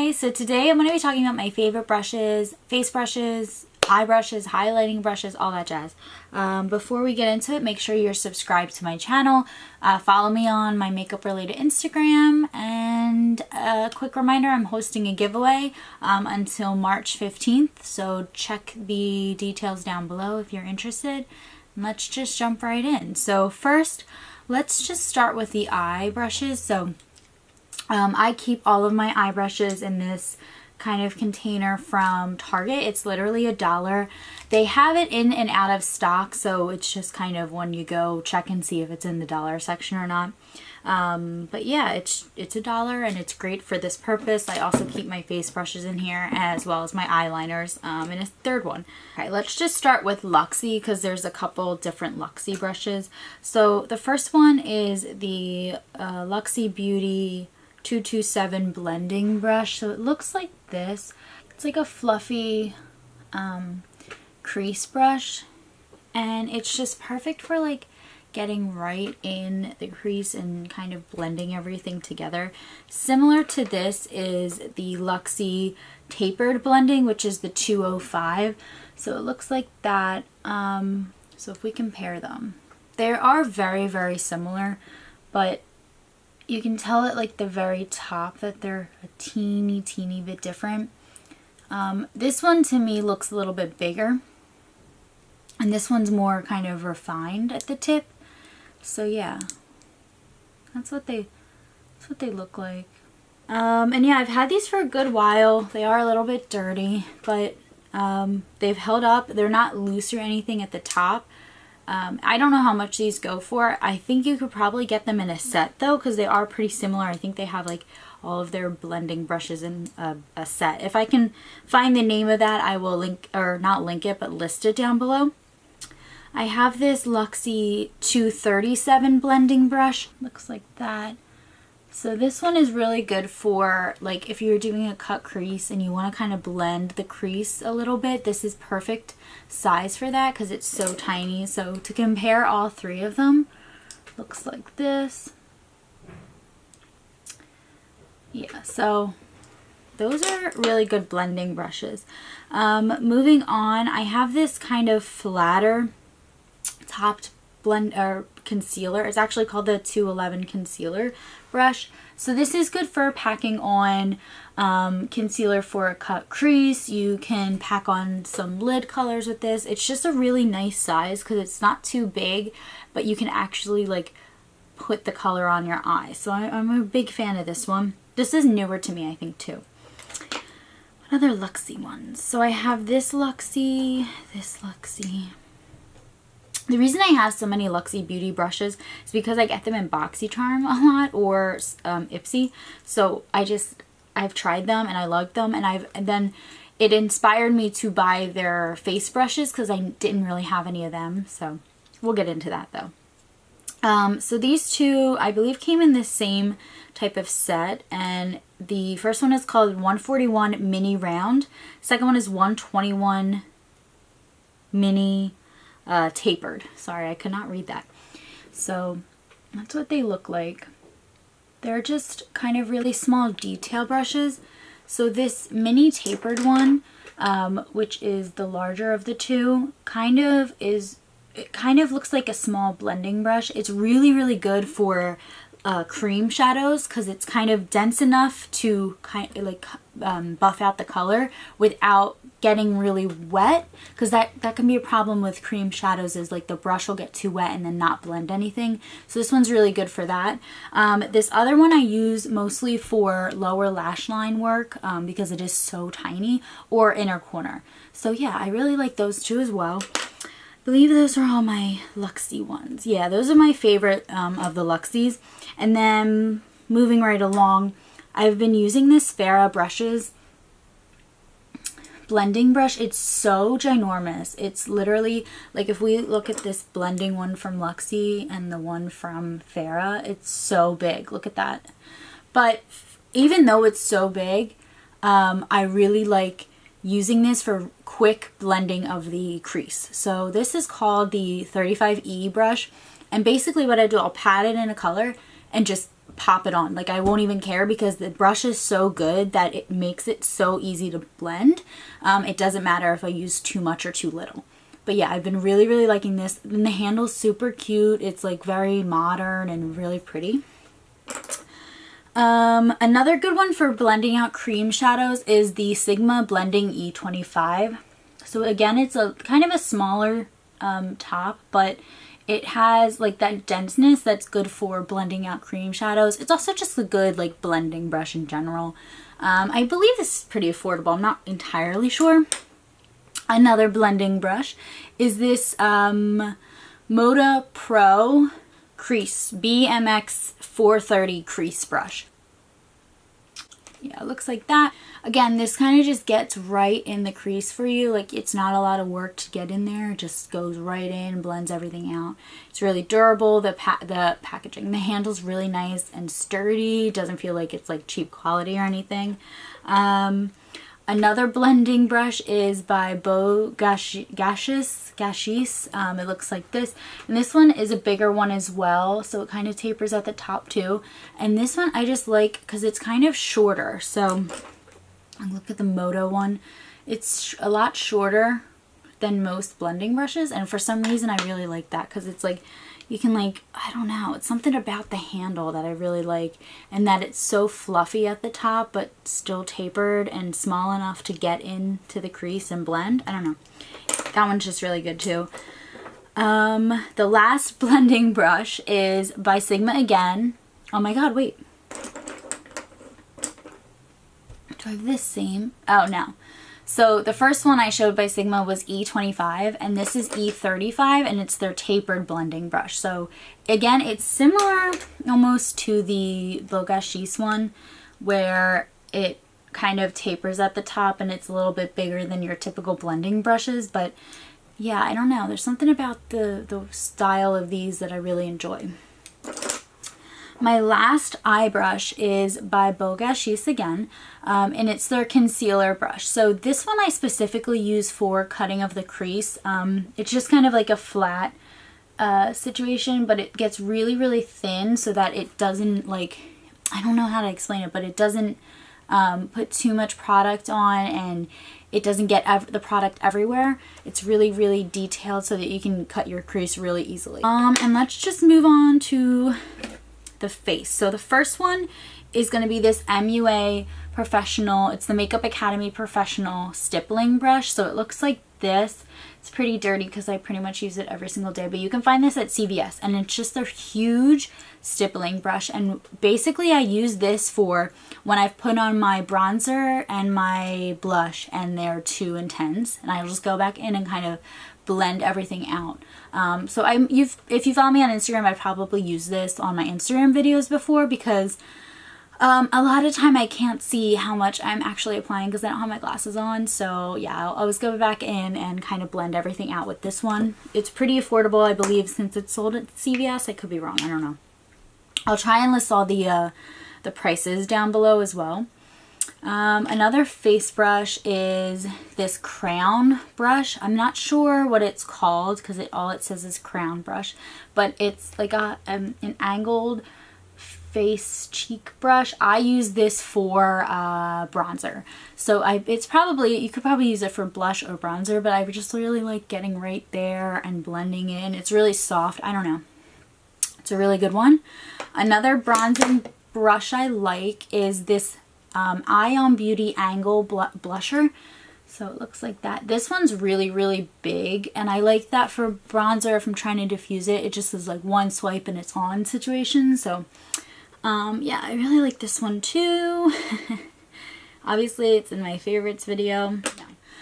Hi, so today I'm going to be talking about my favorite brushes, face brushes, eye brushes, highlighting brushes, all that jazz. Before we get into it, make sure you're subscribed to my channel, follow me on my makeup related Instagram, and a quick reminder, I'm hosting a giveaway until March 15th, so check the details down below if you're interested. And let's just jump right in. So first, let's just start with the eye brushes. So I keep all of my eye brushes in this kind of container from Target. It's literally $1. They have it in and out of stock, so it's just kind of when you go check and see if it's in the dollar section or not. But yeah, it's $1 and it's great for this purpose. I also keep my face brushes in here as well as my eyeliners and a third one. All right, let's just start with Luxie because there's a couple different Luxie brushes. So the first one is the Luxie Beauty 227 blending brush. So it looks like this. It's like a fluffy crease brush, and it's just perfect for like getting right in the crease and kind of blending everything together. Similar to this is the Luxie Tapered Blending, which is the 205. So it looks like that. So if we compare them, they are very, very similar, but you can tell at like the very top that they're a teeny bit different. This one to me looks a little bit bigger, and this one's more kind of refined at the tip. So yeah, that's what they look like. And yeah, I've had these for a good while. They are a little bit dirty, but they've held up. They're not loose or anything at the top. I don't know how much these go for. I think you could probably get them in a set though, because they are pretty similar. I think they have like all of their blending brushes in a set. If I can find the name of that, I will link, or not link it, but list it down below. I have this Luxie 237 blending brush. Looks like that. So this one is really good for like if you're doing a cut crease and you want to kind of blend the crease a little bit. This is perfect size for that because it's so tiny. So to compare all three of them, looks like this. Yeah, so those are really good blending brushes. Moving on, I have this kind of flatter topped blend or concealer. It's actually called the 211 concealer brush. So this is good for packing on concealer for a cut crease. You can pack on some lid colors with this. It's just a really nice size because it's not too big, but you can actually like put the color on your eye. So I'm a big fan of this one. This is newer to me, I think, too. What other Luxie ones? So I have this Luxie, this Luxie. The reason I have so many Luxie Beauty brushes is because I get them in Boxycharm a lot or Ipsy. So I've tried them and I liked them, and then it inspired me to buy their face brushes because I didn't really have any of them. So we'll get into that though. So these two I believe came in the same type of set, and the first one is called 141 Mini Round. Second one is 121 Mini Tapered. Sorry, I could not read that. So that's what they look like. They're just kind of really small detail brushes. So this Mini Tapered one, which is the larger of the two, it kind of looks like a small blending brush. It's really good for cream shadows because it's kind of dense enough to kind of like buff out the color without getting really wet, because that can be a problem with cream shadows, is like the brush will get too wet and then not blend anything. So this one's really good for that. This other one I use mostly for lower lash line work because it is so tiny, or inner corner. So yeah, I really like those two as well. I believe those are all my Luxie ones. Yeah, those are my favorite of the Luxies. And then moving right along, I've been using this Farah Brushes blending brush. It's so ginormous. It's literally like, if we look at this blending one from Luxie and the one from Farah, it's so big. Look at that. But even though it's so big, I really like using this for quick blending of the crease. So this is called the 35E brush, and basically what I do, I'll pat it in a color and just pop it on. Like, I won't even care because the brush is so good that it makes it so easy to blend. It doesn't matter if I use too much or too little. But yeah, I've been really, really liking this. And the handle's super cute. It's like very modern and really pretty. Another good one for blending out cream shadows is the Sigma Blending E35. So again, it's a kind of a smaller top, but it has like that denseness that's good for blending out cream shadows. It's also just a good like blending brush in general. I believe this is pretty affordable. I'm not entirely sure. Another blending brush is this Moda Pro Crease BMX 430 crease brush. Yeah, it looks like that. Again, this kind of just gets right in the crease for you. Like, it's not a lot of work to get in there. It just goes right in, blends everything out. It's really durable. The packaging, the handle's really nice and sturdy. Doesn't feel like it's like cheap quality or anything. Another blending brush is by Beau Gâchis. It looks like this. And this one is a bigger one as well, so it kind of tapers at the top too. And this one I just like because it's kind of shorter. So look at the Moda one. It's a lot shorter than most blending brushes, and for some reason I really like that because it's like you can like, I don't know, it's something about the handle that I really like, and that it's so fluffy at the top but still tapered and small enough to get into the crease and blend. I don't know. That one's just really good too. The last blending brush is by Sigma again. Oh my god, wait. Do I have this same? Oh no. So the first one I showed by Sigma was E25, and this is E35, and it's their tapered blending brush. So again, it's similar almost to the Beau Gâchis one, where it kind of tapers at the top and it's a little bit bigger than your typical blending brushes. But yeah, I don't know. There's something about the style of these that I really enjoy. My last eye brush is by Beau Gâchis again, and it's their concealer brush. So this one I specifically use for cutting of the crease. It's just kind of like a flat situation, but it gets really, really thin so that it doesn't, like, I don't know how to explain it, but it doesn't put too much product on, and it doesn't get the product everywhere. It's really, really detailed so that you can cut your crease really easily. And let's just move on to the face. So the first one is going to be this MUA Professional, it's the Makeup Academy Professional Stippling Brush. So it looks like this. It's pretty dirty because I pretty much use it every single day, but you can find this at CVS, and it's just a huge stippling brush. And basically I use this for when I've put on my bronzer and my blush and they're too intense, and I'll just go back in and kind of blend everything out. So if you follow me on Instagram, I've probably used this on my Instagram videos before, because a lot of time I can't see how much I'm actually applying because I don't have my glasses on. So yeah, I'll always go back in and kind of blend everything out with this one. It's pretty affordable, I believe, since it's sold at CVS. I could be wrong, I don't know. I'll try and list all the prices down below as well. Another face brush is this crown brush. I'm not sure what it's called because all it says is crown brush, but it's like an angled face cheek brush. I use this for bronzer. So you could probably use it for blush or bronzer, but I just really like getting right there and blending in. It's really soft. I don't know. It's a really good one. Another bronzing brush I like is this Ion Beauty Angle Blusher. So it looks like that. This one's really, really big, and I like that for bronzer if I'm trying to diffuse it. It just is like one swipe and it's on situation. So yeah, I really like this one too. Obviously it's in my favorites video.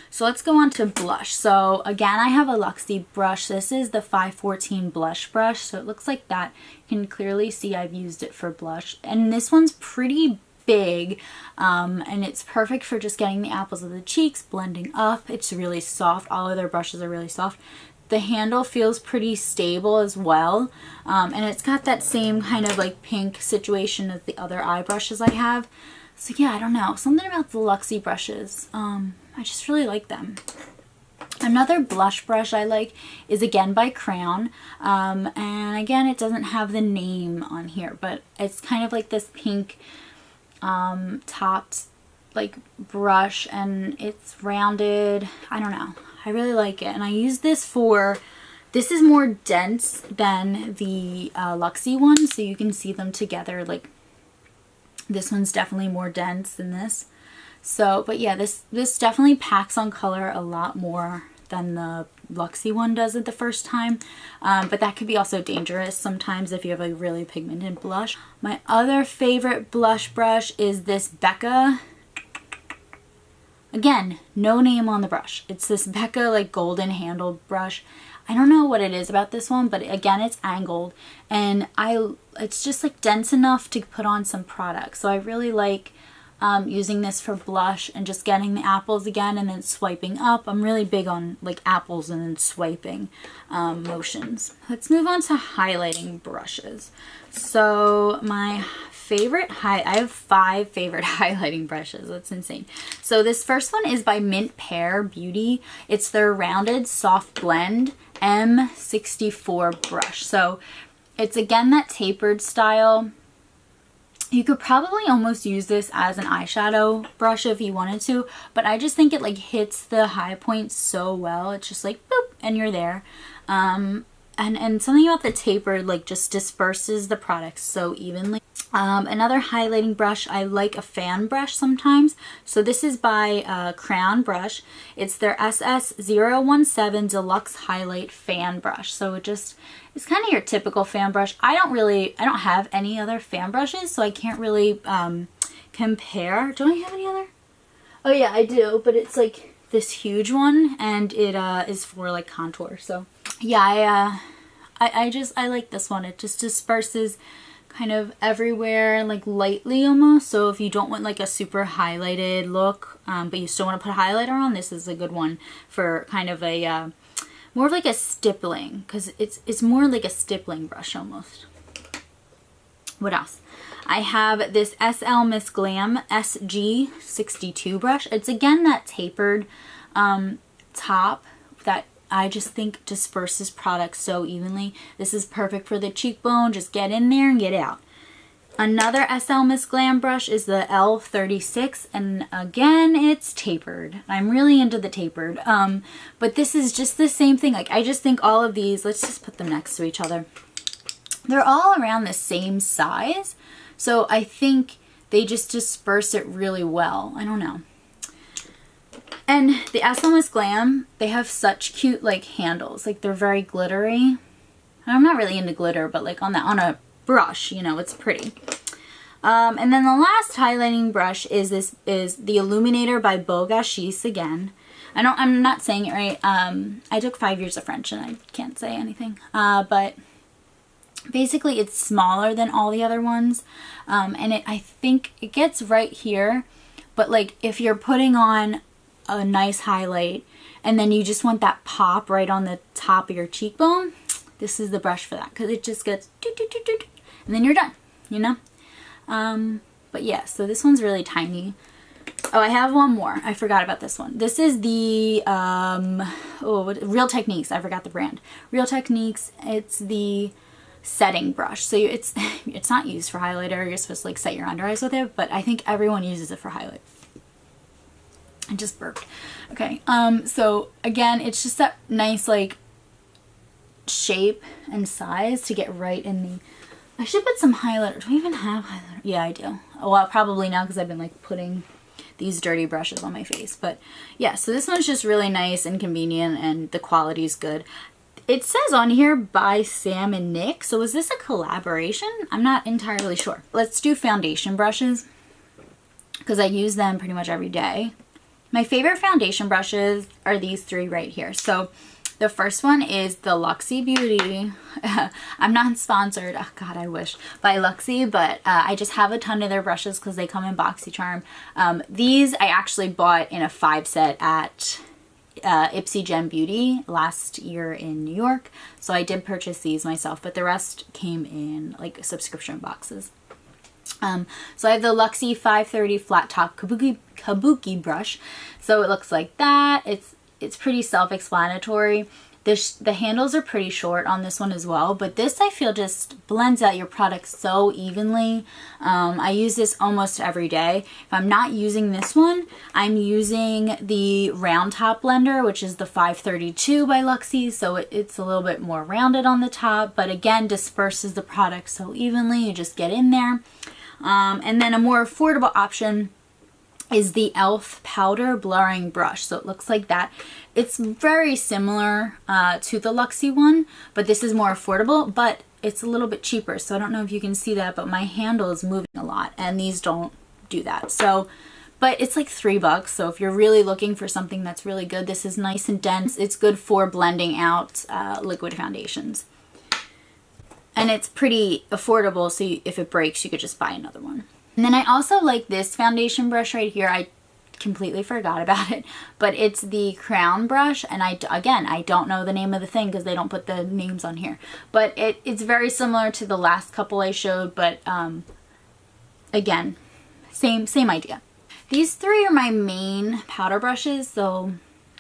So let's go on to blush. So again, I have a Luxie brush. This is the 514 blush brush. So it looks like that. You can clearly see I've used it for blush. And this one's pretty big, and it's perfect for just getting the apples of the cheeks, blending up. It's really soft. All of their brushes are really soft. The handle feels pretty stable as well, and it's got that same kind of like pink situation as the other eye brushes I have. So yeah, I don't know, something about the Luxie brushes, I just really like them. Another blush brush I like is again by Crown, and again it doesn't have the name on here, but it's kind of like this pink topped like brush, and it's rounded. I don't know, I really like it, and I use this for, this is more dense than the Luxie one, so you can see them together. Like this one's definitely more dense than this. So, but yeah, this definitely packs on color a lot more than the Luxie one does it the first time. But that could be also dangerous sometimes if you have a really pigmented blush. My other favorite blush brush is this Becca. Again, no name on the brush. It's this Becca like golden handled brush. I don't know what it is about this one, but again, it's angled, and it's just like dense enough to put on some product. So I really like using this for blush and just getting the apples again and then swiping up. I'm really big on like apples and then swiping motions. Let's move on to highlighting brushes. So my favorite I have 5 favorite highlighting brushes. That's insane. So this first one is by MUA Beauty. It's their rounded soft blend M64 brush. So it's again that tapered style. You could probably almost use this as an eyeshadow brush if you wanted to, but I just think it like hits the high points so well. It's just like boop, and you're there. And something about the tapered like just disperses the product so evenly. Another highlighting brush, I like a fan brush sometimes. So this is by Crown Brush. It's their SS017 Deluxe Highlight Fan Brush. So it's kind of your typical fan brush. I don't have any other fan brushes, so I can't really compare. Do I have any other? Oh yeah, I do, but it's like this huge one, and it is for like contour. So yeah, I like this one. It just disperses kind of everywhere, like lightly almost. So if you don't want like a super highlighted look, but you still want to put a highlighter on, this is a good one for kind of a more of like a stippling, because it's more like a stippling brush almost. What else? I have this SL Miss Glam SG62 brush. It's again that tapered top that I just think disperses product so evenly. This is perfect for the cheekbone. Just get in there and get out. Another SL Miss Glam brush is the L36, and again, it's tapered. I'm really into the tapered. But this is just the same thing. Like, I just think all of these, let's just put them next to each other. They're all around the same size. So I think they just disperse it really well. I don't know. And the SL Miss Glam, they have such cute like handles. Like, they're very glittery. And I'm not really into glitter, but like on a brush, you know, it's pretty. And then the last highlighting brush is the Illuminator by Beau Gâchis again. I'm not saying it right. I took 5 years of French and I can't say anything. But basically it's smaller than all the other ones. And I think it gets right here. But like if you're putting on a nice highlight and then you just want that pop right on the top of your cheekbone, this is the brush for that, because it just gets doot, doot, doot, doot, and then you're done, you know. But yeah, so this one's really tiny. Oh, I have one more. I forgot about this one. This is the Real Techniques. I forgot the brand. Real Techniques. It's the setting brush. So it's not used for highlighter. You're supposed to like set your under eyes with it, but I think everyone uses it for highlight. I just burped. Okay. So again, it's just that nice like shape and size to get right in the. I should put some highlighter. Do I even have highlighter? Yeah, I do. Well, probably now because I've been like putting these dirty brushes on my face. But yeah, so this one's just really nice and convenient, and the quality is good. It says on here by Sam and Nick. So is this a collaboration? I'm not entirely sure. Let's do foundation brushes because I use them pretty much every day. My favorite foundation brushes are these 3 right here. So the first one is the Luxie Beauty. I'm not sponsored, oh god I wish, by Luxie, but I just have a ton of their brushes because they come in Boxycharm. These I actually bought in a 5 set at Ipsy Gem Beauty last year in New York. So I did purchase these myself, but the rest came in like subscription boxes. So I have the Luxie 530 flat top kabuki brush. So it looks like that. it's pretty self-explanatory. The handles are pretty short on this one as well, but this I feel just blends out your product so evenly. I use this almost every day. If I'm not using this one, I'm using the round top blender, which is the 532 by Luxie, so it's a little bit more rounded on the top, but again disperses the product so evenly. You just get in there. And then a more affordable option is the e.l.f. powder blurring brush. So it looks like that. It's very similar to the Luxie one, but this is more affordable, but it's a little bit cheaper. So I don't know if you can see that, but my handle is moving a lot and these don't do that. So, but it's like $3. So if you're really looking for something that's really good, this is nice and dense. It's good for blending out liquid foundations. And it's pretty affordable, so if it breaks, you could just buy another one. And then I also like this foundation brush right here. I completely forgot about it, but it's the crown brush, and again, I don't know the name of the thing because they don't put the names on here, but it's very similar to the last couple I showed, but again, same idea. These three are my main powder brushes. So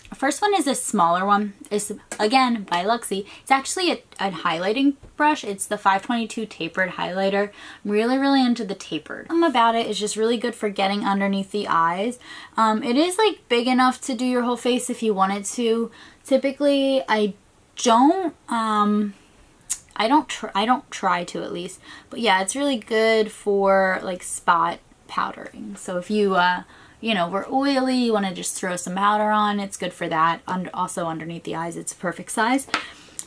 the first one is a smaller one. It's again by Luxie. It's actually a highlighting brush. It's the 522 tapered highlighter. I'm really into the tapered. Something about it is just really good for getting underneath the eyes. It is like big enough to do your whole face if you wanted to. Typically, I don't try to, at least. But yeah, it's really good for like spot powdering. So if you you know, we're oily, you want to just throw some powder on, it's good for that. Also underneath the eyes, it's a perfect size.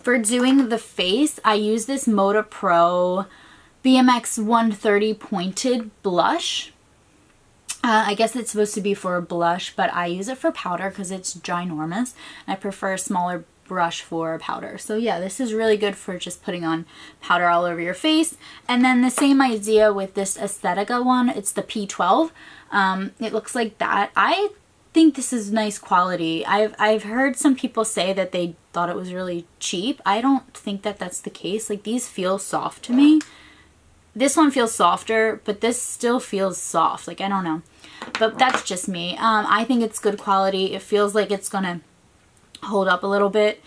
For doing the face, I use this Moda Pro BMX 130 pointed blush. I guess it's supposed to be for a blush, but I use it for powder because it's ginormous. I prefer a smaller brush for powder. So yeah, this is really good for just putting on powder all over your face. And then the same idea with this Aesthetica one. It's the P12. It looks like that. I think this is nice quality. I've heard some people say that they thought it was really cheap. I don't think that that's the case. Like, these feel soft to me. This one feels softer, but this still feels soft. Like, I don't know. But that's just me. I think it's good quality. It feels like it's gonna hold up a little bit.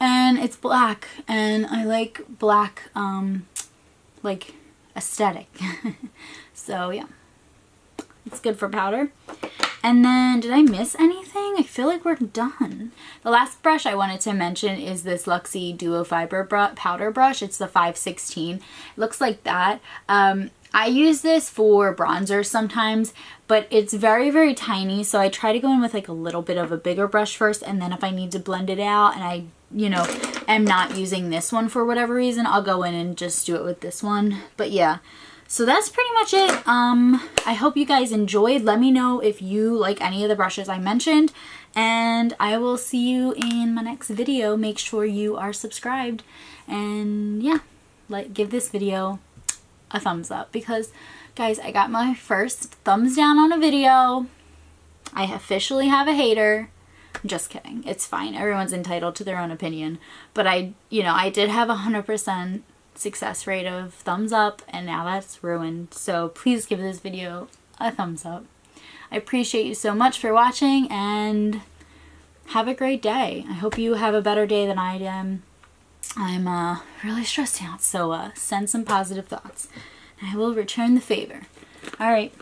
And it's black. And I like black, like, aesthetic. So, yeah. It's good for powder. And then, did I miss anything? I feel like we're done. The last brush I wanted to mention is this Luxie Duo Fiber powder brush. It's the 516. It looks like that. I use this for bronzer sometimes, but it's very tiny. So I try to go in with like a little bit of a bigger brush first, and then if I need to blend it out and I, you know, am not using this one for whatever reason, I'll go in and just do it with this one. But yeah. So that's pretty much it. I hope you guys enjoyed. Let me know if you like any of the brushes I mentioned, and I will see you in my next video. Make sure you are subscribed, and yeah, give this video a thumbs up, because guys, I got my first thumbs down on a video. I officially have a hater. I'm just kidding. It's fine. Everyone's entitled to their own opinion, but I did have 100% success rate of thumbs up, and now that's ruined. So please give this video a thumbs up. I appreciate you so much for watching, and have a great day. I hope you have a better day than I am. I'm really stressed out, so send some positive thoughts. I will return the favor. All right,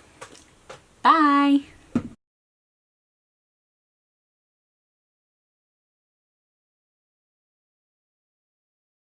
bye.